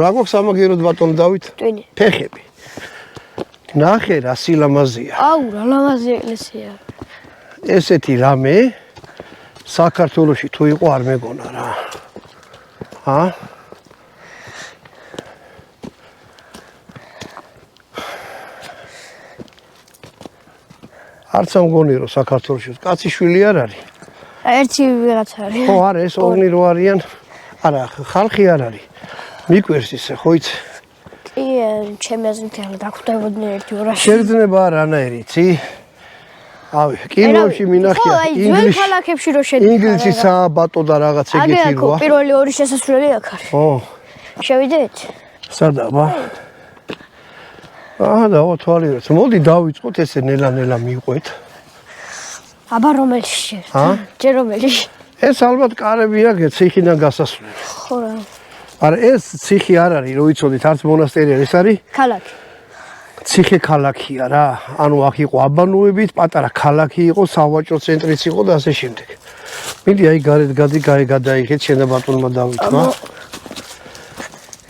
რა გვაქვს სამაგიეროდ ბატონ დავით? ტვინი. ფეხები. ნახე რა სილამაზეა. აუ, რა ლამაზი ეკლესია. ესეთი რამე საქართველოში თუ იყო არ მეგონა რა. არც ამგონი რომ საქართველოში კაცი შვილი არ არის. ერთი ვიღაც არის. ხო, არა, ეს ოღონდ რო არიან. არა, ხალხი არ არის. მიკვირს ისე, ხო იცი? კი, ჩემი აზრით ახლა დაგვხვდებოდნენ ერთი ორაში. შეგრძნება არანაირი, იცი? ავი, კინოში მინახია ინგლისში. ქალაქებში რო შედგა. ინგლისისა ბატო და რაღაც ეგეთი როა. პირველი ორი შესასვლელი აქ არის. ო. შევიდეთ? სადაბა? და თვალიერად. მოდი დავიწყოთ ესე ნელა-ნელა მიყვეთ. აბა რომელში? ჯერ რომელში? ეს ალბათ კარები აქვს ციხიდან გასასვლელი. ხო რა. არა, ეს ციხი არ არის, რო იცოდით, არც მონასტერი არის, ეს არის ქალაქი. ციხე ქალაქია რა. ანუ აქ იყო აბანოებით, პატარა ქალაქი იყო, სავაჭრო ცენტრიც იყო და ასე შემდეგ. მიდი აი გარეთ გადაიხეთ შენ და ბატონმა დავითმა.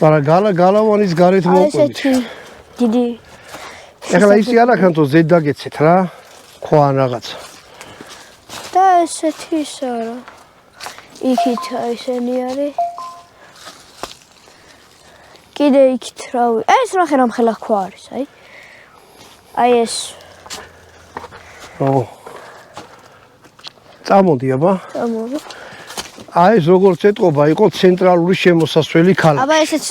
მაგრამ გალავანის გარეთ მოვყვებით. ესეთი დიდი. ეხლა ისი არ ახანთო ზედ დაგეცეთ რა. ხო ან რაღაცა. და ესეთი ისა რა. იქით ესენი არის. კიდე იქით რავი. ეს რა ხერამ ხელა ხო არის, აი. აი ეს. ო. წამოდი აბა. წამოდი. აი ეს როგორც ეტყობა იყო ცენტრალური შემოსასვლელი ქალაქი. აბა ესეც